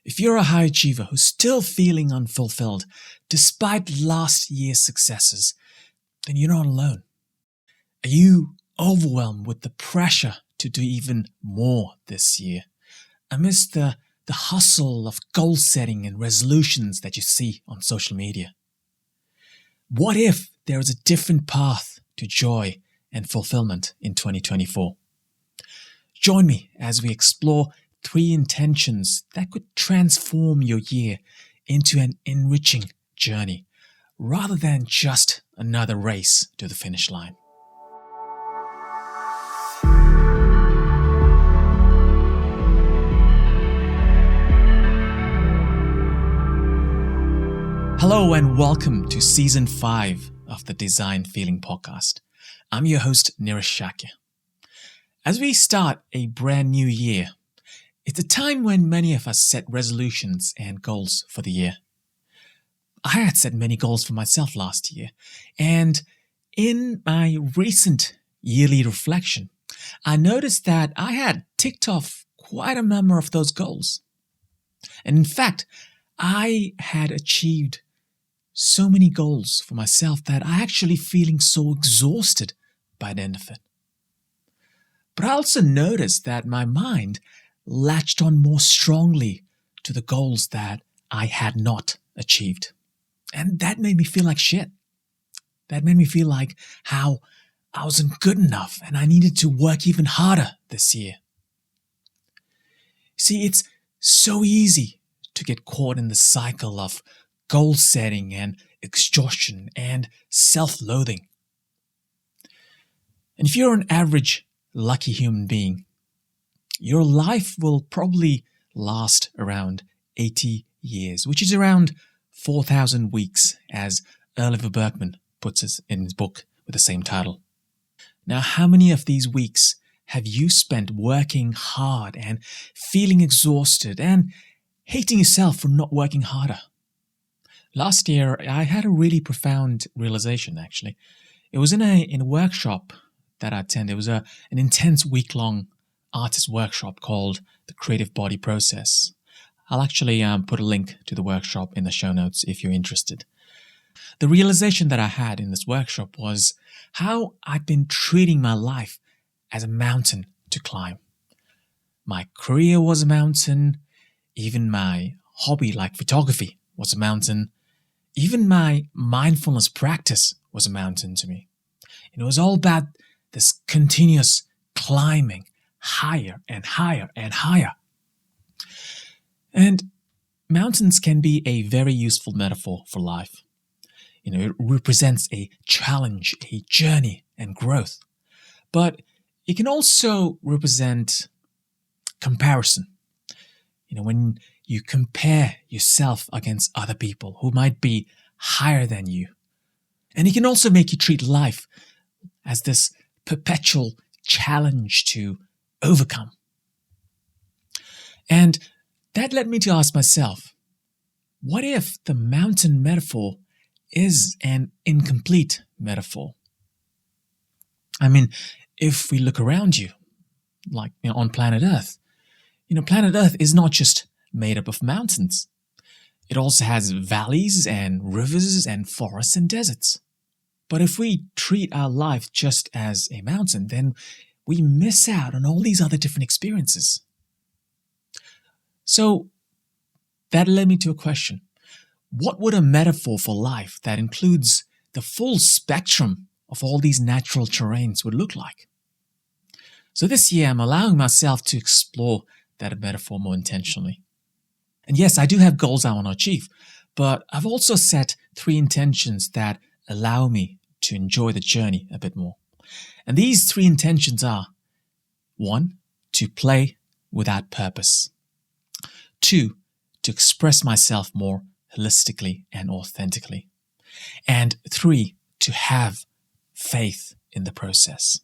If you're a high achiever who's still feeling unfulfilled despite last year's successes, then you're not alone. Are you overwhelmed with the pressure to do even more this year amidst the hustle of goal setting and resolutions that you see on social media? What if there is a different path to joy and fulfillment in 2024? Join me as we explore 3 intentions that could transform your year into an enriching journey rather than just another race to the finish line. Hello and welcome to Season 5 of the Design Feeling Podcast. I'm your host, Nirish Shakya. As we start a brand new year, it's a time when many of us set resolutions and goals for the year. I had set many goals for myself last year, and in my recent yearly reflection, I noticed that I had ticked off quite a number of those goals. And in fact, I had achieved so many goals for myself that I actually feeling so exhausted by the end of it. But I also noticed that my mind latched on more strongly to the goals that I had not achieved. And that made me feel like shit. That made me feel like how I wasn't good enough and I needed to work even harder this year. See, it's so easy to get caught in the cycle of goal setting and exhaustion and self-loathing. And if you're an average, lucky human being, your life will probably last around 80 years, which is around 4,000 weeks, as Oliver Burkeman puts it in his book with the same title. Now, how many of these weeks have you spent working hard and feeling exhausted and hating yourself for not working harder? Last year, I had a really profound realization, actually. It was in a workshop that I attended. It was an intense week-long artist workshop called The Creative Body Process. I'll actually put a link to the workshop in the show notes if you're interested. The realization that I had in this workshop was how I'd been treating my life as a mountain to climb. My career was a mountain. Even my hobby like photography was a mountain. Even my mindfulness practice was a mountain to me. And it was all about this continuous climbing higher and higher and higher. And mountains can be a very useful metaphor for life. It represents a challenge, a journey, and growth. But it can also represent comparison. When you compare yourself against other people who might be higher than you. And it can also make you treat life as this perpetual challenge to overcome. And that led me to ask myself, what if the mountain metaphor is an incomplete metaphor? I mean, if we look around you, like on planet Earth, planet Earth is not just made up of mountains. It also has valleys and rivers and forests and deserts. But if we treat our life just as a mountain, then we miss out on all these other different experiences. So that led me to a question. What would a metaphor for life that includes the full spectrum of all these natural terrains would look like? So this year, I'm allowing myself to explore that metaphor more intentionally. And yes, I do have goals I want to achieve, but I've also set 3 intentions that allow me to enjoy the journey a bit more. And these 3 intentions are: 1, to play without purpose. 2, to express myself more holistically and authentically. And 3, to have faith in the process.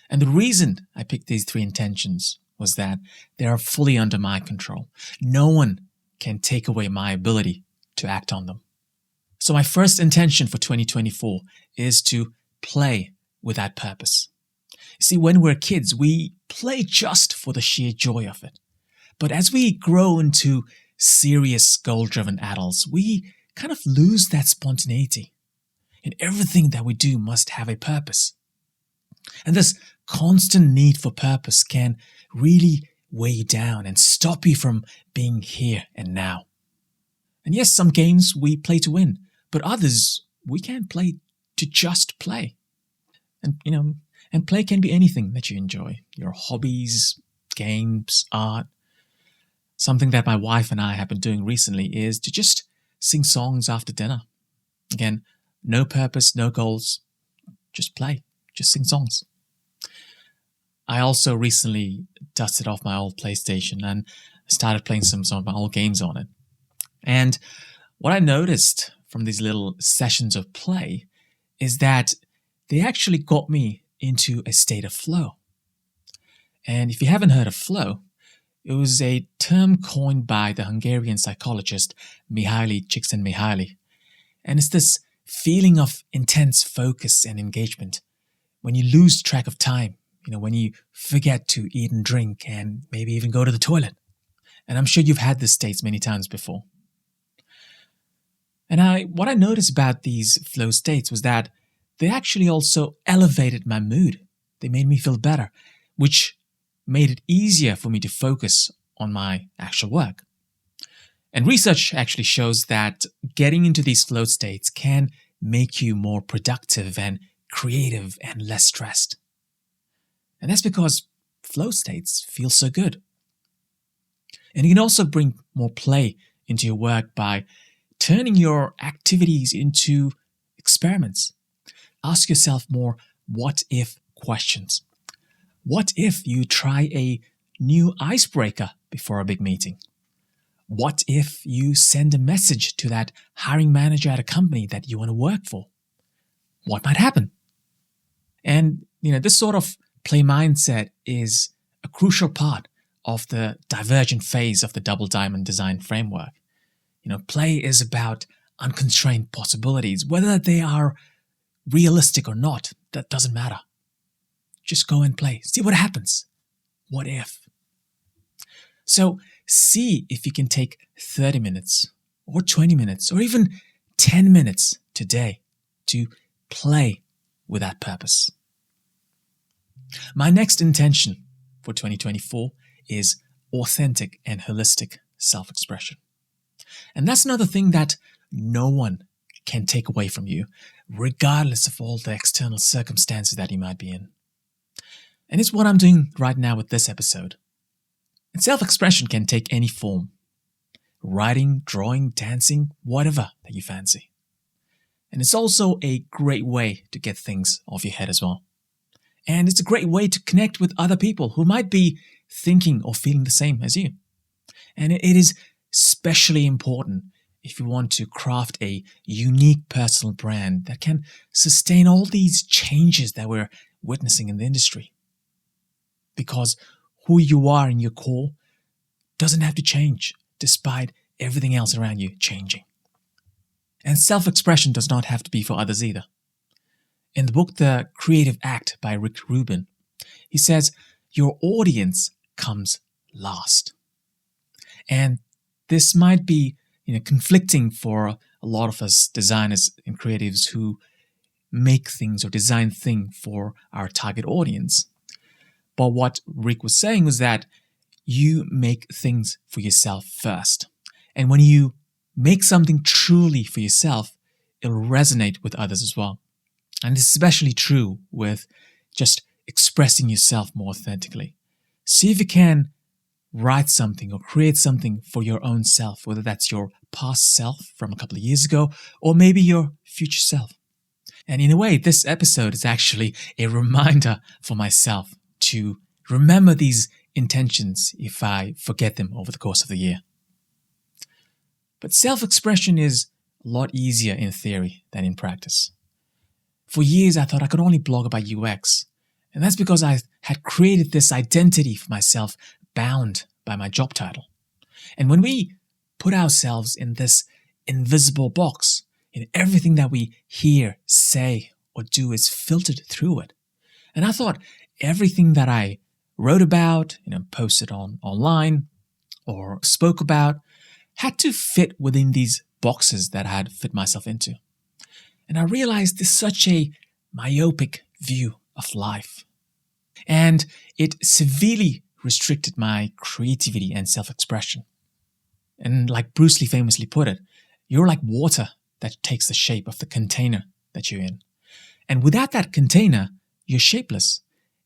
And the reason I picked these 3 intentions was that they are fully under my control. No one can take away my ability to act on them. So my first intention for 2024 is to play without purpose. See, when we're kids, we play just for the sheer joy of it. But as we grow into serious goal-driven adults, we kind of lose that spontaneity. And everything that we do must have a purpose. And this constant need for purpose can really weigh you down and stop you from being here and now. And yes, some games we play to win, but others we can't play to just play. And play can be anything that you enjoy. Your hobbies, games, art. Something that my wife and I have been doing recently is to just sing songs after dinner. Again, no purpose, no goals, just play, just sing songs. I also recently dusted off my old PlayStation and started playing some of my old games on it. And what I noticed from these little sessions of play is that they actually got me into a state of flow. And if you haven't heard of flow, it was a term coined by the Hungarian psychologist Mihaly Csikszentmihalyi. And it's this feeling of intense focus and engagement when you lose track of time, when you forget to eat and drink and maybe even go to the toilet. And I'm sure you've had this state many times before. And what I noticed about these flow states was that they actually also elevated my mood. They made me feel better, which made it easier for me to focus on my actual work. And research actually shows that getting into these flow states can make you more productive and creative and less stressed. And that's because flow states feel so good. And you can also bring more play into your work by turning your activities into experiments. Ask yourself more what-if questions. What if you try a new icebreaker before a big meeting? What if you send a message to that hiring manager at a company that you want to work for? What might happen? And, this sort of play mindset is a crucial part of the divergent phase of the Double Diamond Design Framework. Play is about unconstrained possibilities. Whether they are realistic or not, that doesn't matter. Just go and play. See what happens. What if? So see if you can take 30 minutes or 20 minutes or even 10 minutes today to play with that purpose. My next intention for 2024 is authentic and holistic self-expression. And that's another thing that no one can take away from you, regardless of all the external circumstances that you might be in. And it's what I'm doing right now with this episode. And self-expression can take any form. Writing, drawing, dancing, whatever that you fancy. And it's also a great way to get things off your head as well. And it's a great way to connect with other people who might be thinking or feeling the same as you. And it is especially important if you want to craft a unique personal brand that can sustain all these changes that we're witnessing in the industry. Because who you are in your core doesn't have to change despite everything else around you changing. And self-expression does not have to be for others either. In the book The Creative Act by Rick Rubin, he says, your audience comes last. And this might be conflicting for a lot of us designers and creatives who make things or design things for our target audience. But what Rick was saying was that you make things for yourself first. And when you make something truly for yourself, it'll resonate with others as well. And it's especially true with just expressing yourself more authentically. See if you can write something or create something for your own self, whether that's your past self from a couple of years ago or maybe your future self. And in a way, this episode is actually a reminder for myself to remember these intentions if I forget them over the course of the year. But self-expression is a lot easier in theory than in practice. For years, I thought I could only blog about UX. And that's because I had created this identity for myself bound by my job title. And when we put ourselves in this invisible box, everything that we hear, say, or do is filtered through it. And I thought everything that I wrote about, posted online, or spoke about had to fit within these boxes that I had fit myself into. And I realized this is such a myopic view of life. And it severely restricted my creativity and self-expression. And like Bruce Lee famously put it, you're like water that takes the shape of the container that you're in. And without that container, you're shapeless.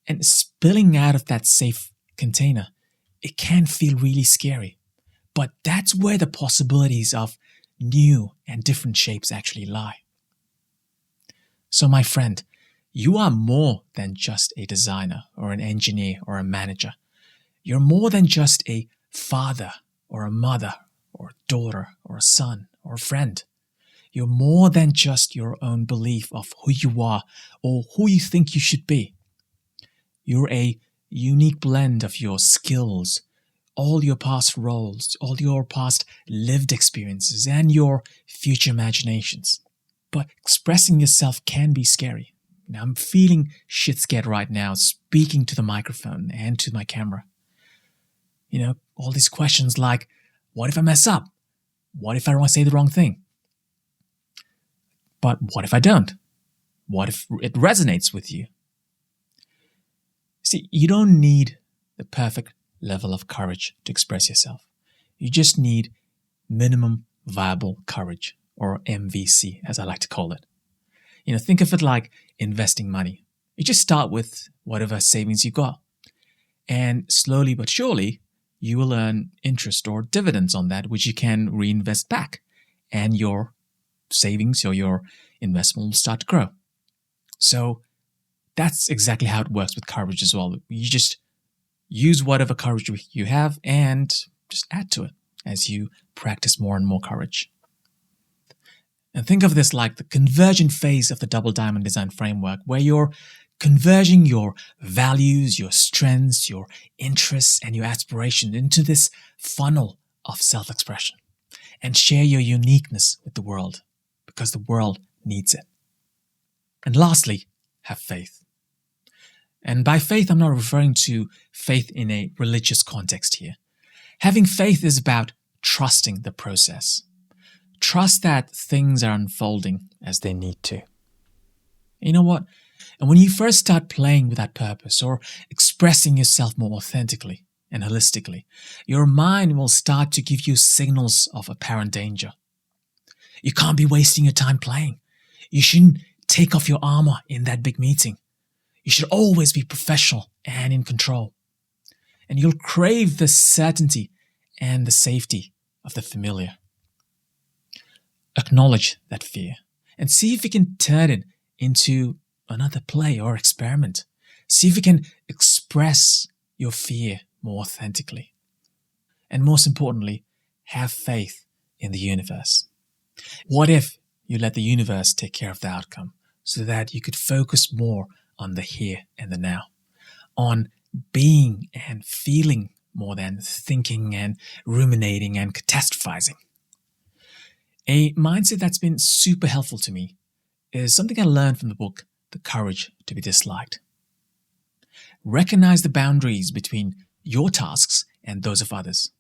And spilling out of that safe container, it can feel really scary. But that's where the possibilities of new and different shapes actually lie. So my friend, you are more than just a designer or an engineer or a manager. You're more than just a father or a mother or a daughter or a son or a friend. You're more than just your own belief of who you are or who you think you should be. You're a unique blend of your skills, all your past roles, all your past lived experiences, and your future imaginations. But expressing yourself can be scary. I'm feeling shit scared right now, speaking to the microphone and to my camera. All these questions like, what if I mess up? What if I say the wrong thing? But what if I don't? What if it resonates with you? See, you don't need the perfect level of courage to express yourself. You just need minimum viable courage, or MVC, as I like to call it. Think of it like investing money. You just start with whatever savings you got. And slowly but surely, you will earn interest or dividends on that, which you can reinvest back. And your savings or your investment will start to grow. So that's exactly how it works with courage as well. You just use whatever courage you have and just add to it as you practice more and more courage. And think of this like the convergent phase of the double diamond design framework, where you're converging your values, your strengths, your interests, and your aspirations into this funnel of self-expression, and share your uniqueness with the world, because the world needs it. And lastly, have faith. And by faith, I'm not referring to faith in a religious context here. Having faith is about trusting the process. Trust that things are unfolding as they need to. You know what? And when you first start playing with that purpose or expressing yourself more authentically and holistically, your mind will start to give you signals of apparent danger. You can't be wasting your time playing. You shouldn't take off your armor in that big meeting. You should always be professional and in control. And you'll crave the certainty and the safety of the familiar. Acknowledge that fear and see if you can turn it into another play or experiment. See if you can express your fear more authentically. And most importantly, have faith in the universe. What if you let the universe take care of the outcome so that you could focus more on the here and the now, on being and feeling more than thinking and ruminating and catastrophizing? A mindset that's been super helpful to me is something I learned from the book, The Courage to be Disliked. Recognize the boundaries between your tasks and those of others.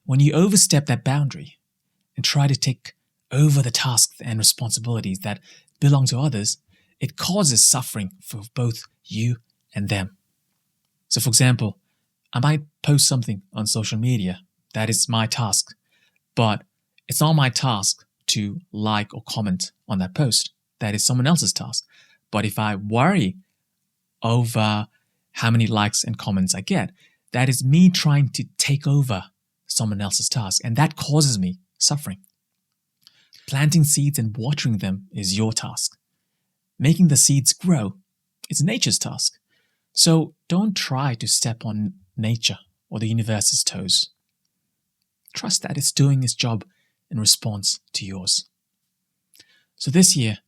When you overstep that boundary and try to take over the tasks and responsibilities that belong to others, it causes suffering for both you and them. So for example, I might post something on social media that is my task, but it's not my task to like or comment on that post. That is someone else's task. But if I worry over how many likes and comments I get, that is me trying to take over someone else's task, and that causes me suffering. Planting seeds and watering them is your task. Making the seeds grow is nature's task. So don't try to step on nature or the universe's toes. Trust that it's doing its job in response to yours. So this year,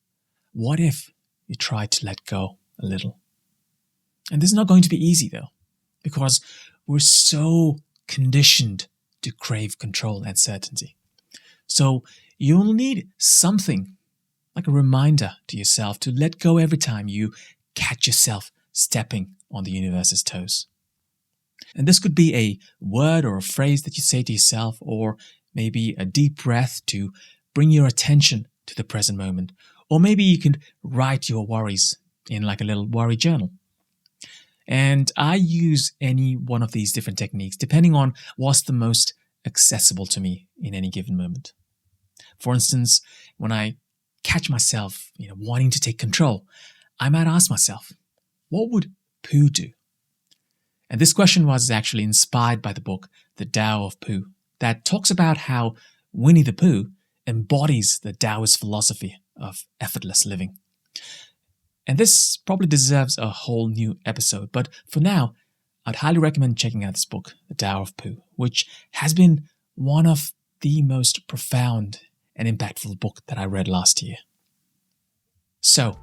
what if you try to let go a little? And this is not going to be easy though, because we're so conditioned to crave control and certainty. So you'll need something like a reminder to yourself to let go every time you catch yourself stepping on the universe's toes. And this could be a word or a phrase that you say to yourself, or maybe a deep breath to bring your attention to the present moment. Or maybe you could write your worries in like a little worry journal. And I use any one of these different techniques depending on what's the most accessible to me in any given moment. For instance, when I catch myself, wanting to take control, I might ask myself, what would Pooh do? And this question was actually inspired by the book, The Tao of Pooh, that talks about how Winnie the Pooh embodies the Taoist philosophy of effortless living. And this probably deserves a whole new episode, but for now, I'd highly recommend checking out this book, The Tao of Pooh, which has been one of the most profound and impactful book that I read last year. So,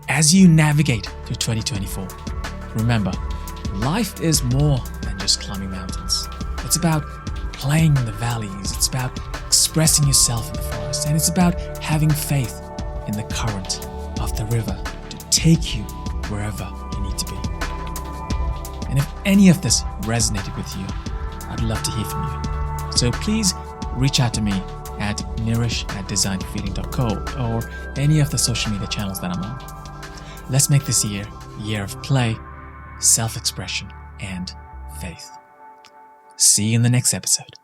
as you navigate through 2024, remember, life is more than just climbing mountains. It's about playing in the valleys, it's about expressing yourself in the forest, and it's about having faith in the current of the river to take you wherever you need to be. And if any of this resonated with you, I'd love to hear from you. So please reach out to me at nirish@designforfeeling.co or any of the social media channels that I'm on. Let's make this year a year of play, self-expression, and faith. See you in the next episode.